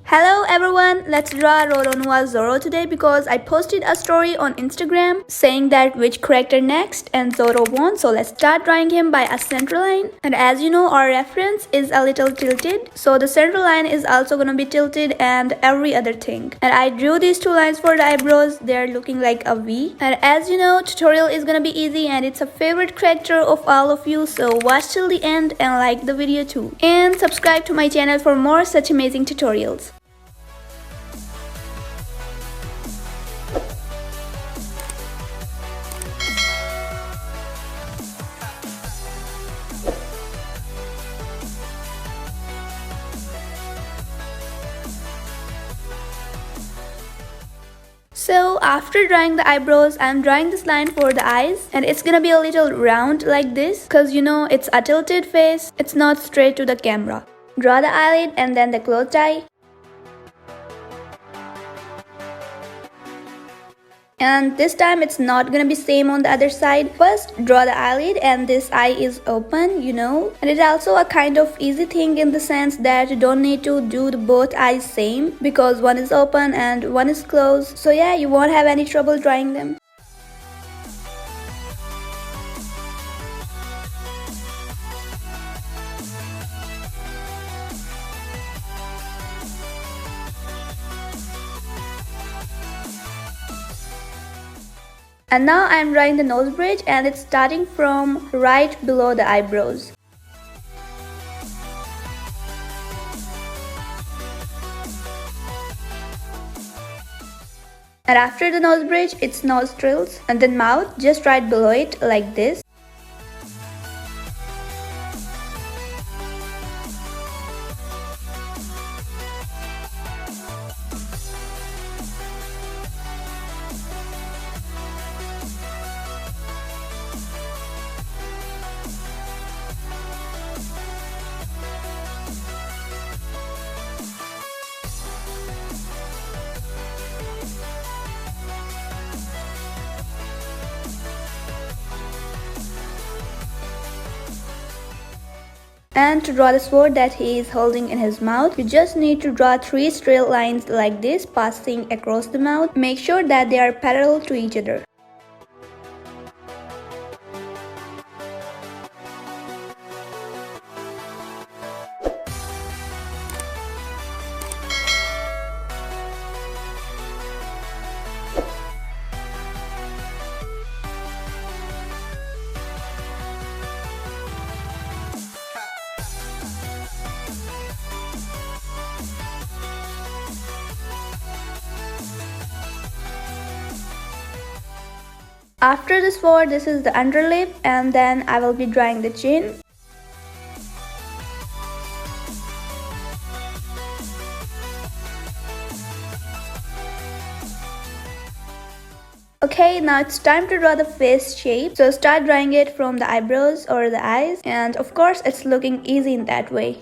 Hello everyone, let's draw Roronoa Zoro today because I posted a story on Instagram saying that which character next and Zoro won, so let's start drawing him by a center line. And as you know, our reference is a little tilted, so the center line is also gonna be tilted and every other thing. And I drew these two lines for the eyebrows, they're looking like a V. And as you know, tutorial is gonna be easy and it's a favorite character of all of you, so watch till the end and like the video too. And subscribe to my channel for more such amazing tutorials. So after drawing the eyebrows, I'm drawing this line for the eyes and it's gonna be a little round like this because you know it's a tilted face, it's not straight to the camera. Draw the eyelid and then the closed eye. And this time it's not gonna be same on the other side. First draw the eyelid and this eye is open, you know, and it's also a kind of easy thing in the sense that you don't need to do the both eyes same because one is open and one is closed, so yeah, you won't have any trouble drawing them. And now I'm drawing the nose bridge and it's starting from right below the eyebrows. And after the nose bridge, it's nostrils and then mouth just right below it like this. And to draw the sword that he is holding in his mouth, you just need to draw 3 straight lines like this passing across the mouth. Make sure that they are parallel to each other. After the sword, this is the underlip and then I will be drawing the chin. Okay, now it's time to draw the face shape. So start drawing it from the eyebrows or the eyes, and of course it's looking easy in that way.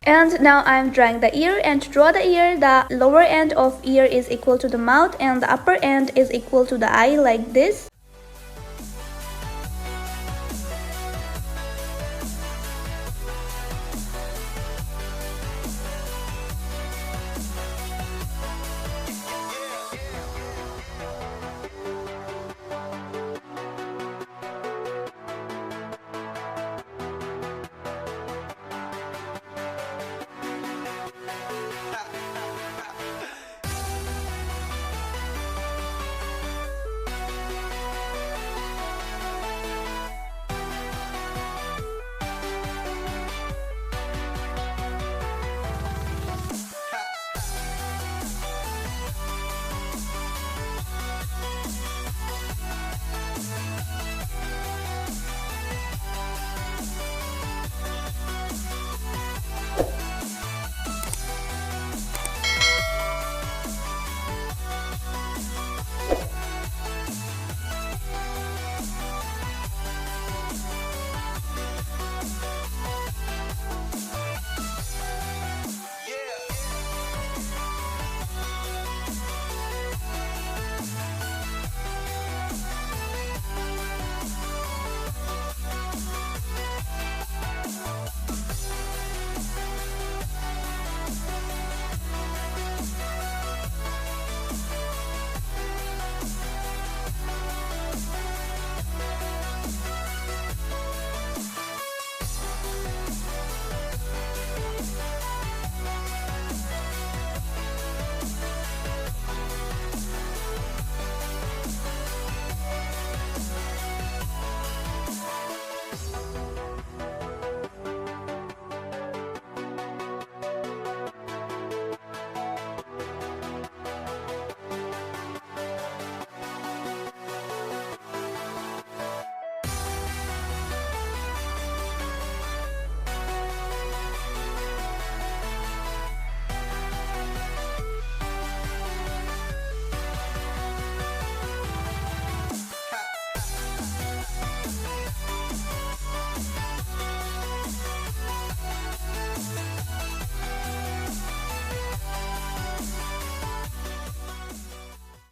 And now I'm drawing the ear, and to draw the ear, the lower end of ear is equal to the mouth and the upper end is equal to the eye like this.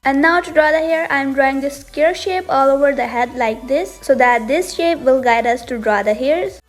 And now to draw the hair, I am drawing this square shape all over the head like this, so that this shape will guide us to draw the hairs.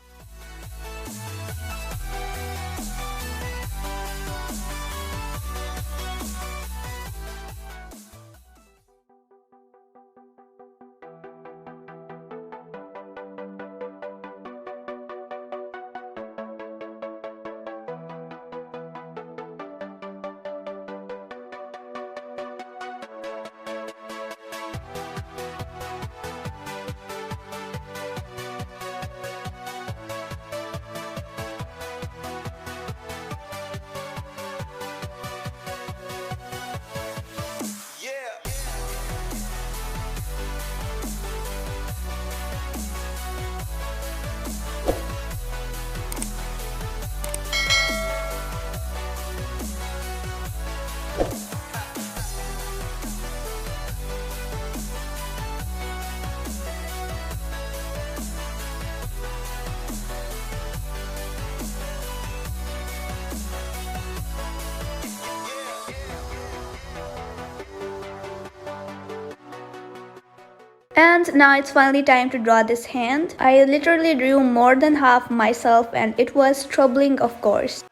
And now it's finally time to draw this hand. I literally drew more than half myself and it was troubling, of course.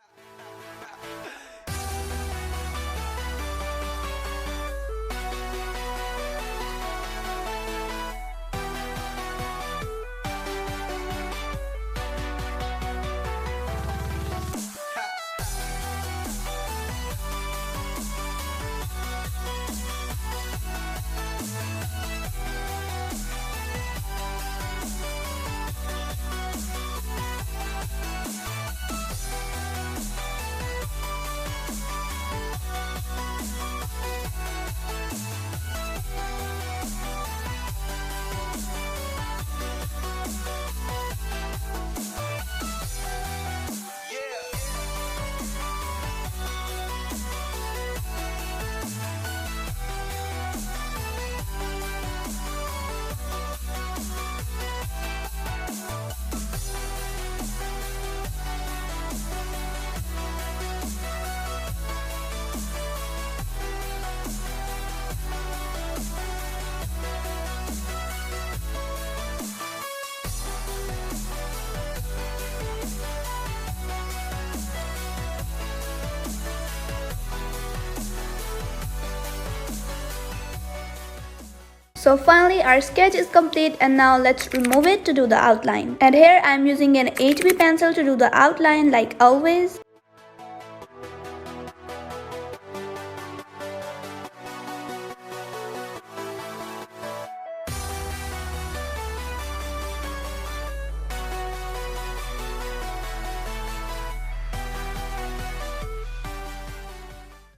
So finally our sketch is complete and now let's remove it to do the outline. And here I am using an HB pencil to do the outline like always.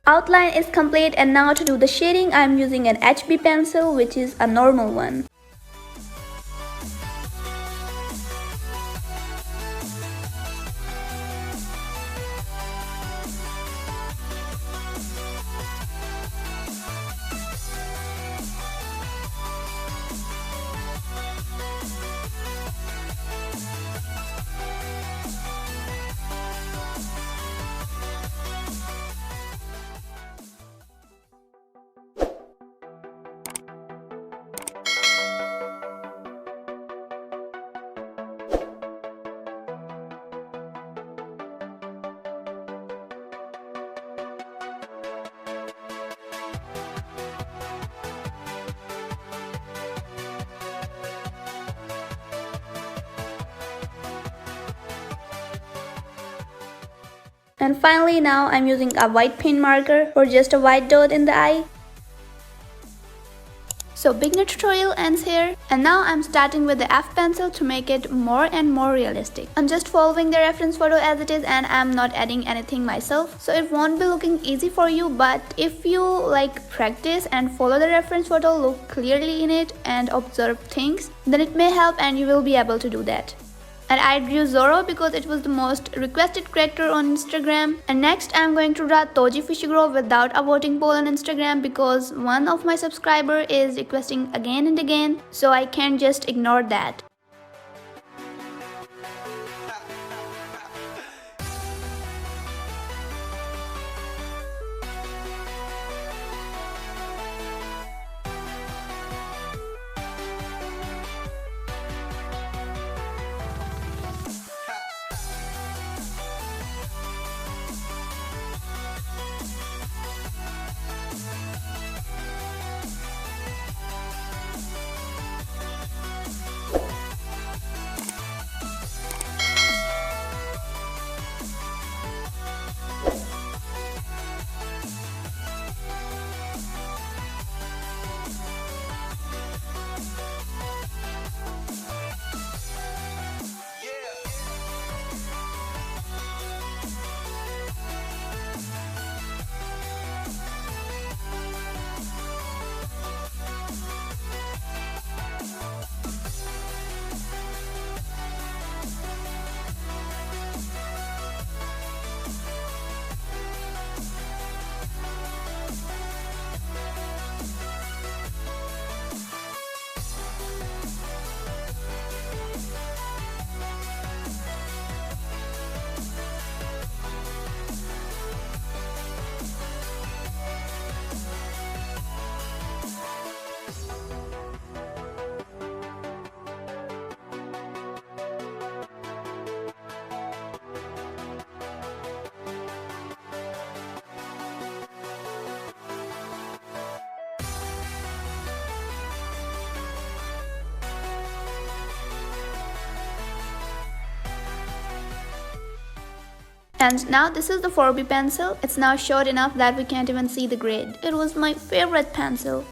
Outline is complete and now to do the shading I am using an HB pencil, which is a normal one. And finally now I'm using a white paint marker for just a white dot in the eye. So beginner tutorial ends here, and now I'm starting with the F pencil to make it more and more realistic. I'm just following the reference photo as it is and I'm not adding anything myself, so it won't be looking easy for you, but if you like practice and follow the reference photo, look clearly in it and observe things, then it may help and you will be able to do that. And I drew Zoro because it was the most requested character on Instagram. And next I'm going to draw Toji Fishiguro without a voting poll on Instagram because one of my subscriber is requesting again and again, so I can't just ignore that. And now this is the 4B pencil. It's now short enough that we can't even see the grade. It was my favorite pencil.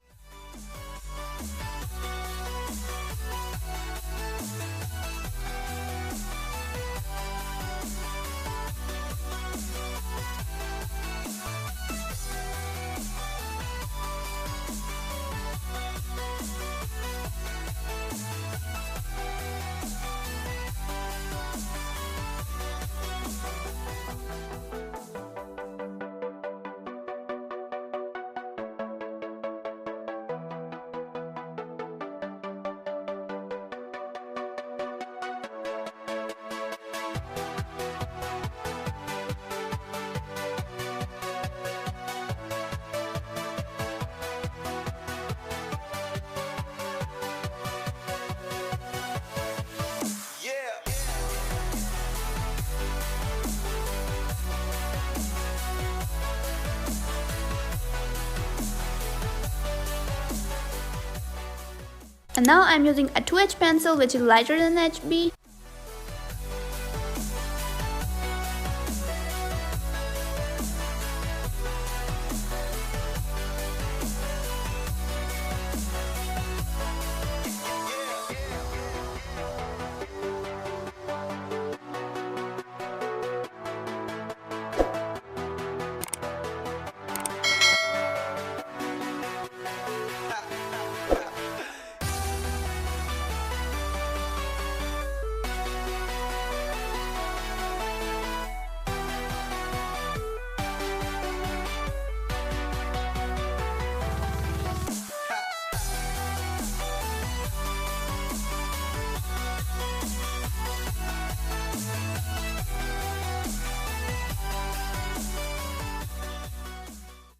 And now I'm using a 2H pencil which is lighter than HB.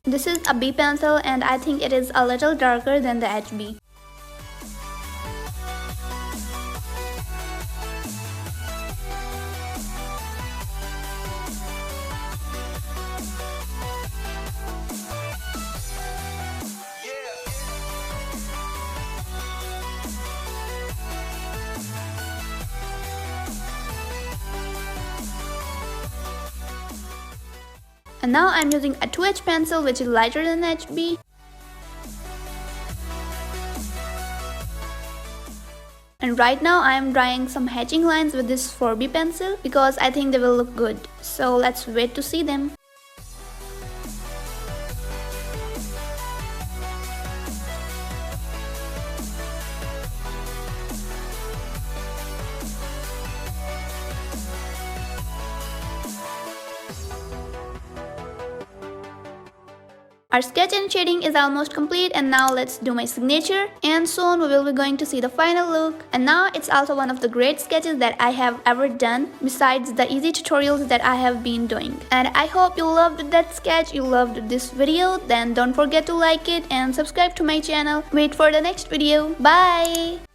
This is a B pencil and I think it is a little darker than the HB. And now I'm using a 2H pencil which is lighter than HB. And right now I am drawing some hatching lines with this 4B pencil because I think they will look good. So let's wait to see them. Our sketch and shading is almost complete, and now let's do my signature, and soon we will be going to see the final look. And now it's also one of the great sketches that I have ever done besides the easy tutorials that I have been doing. And I hope you loved that sketch, you loved this video. Then don't forget to like it and subscribe to my channel. Wait for the next video. Bye!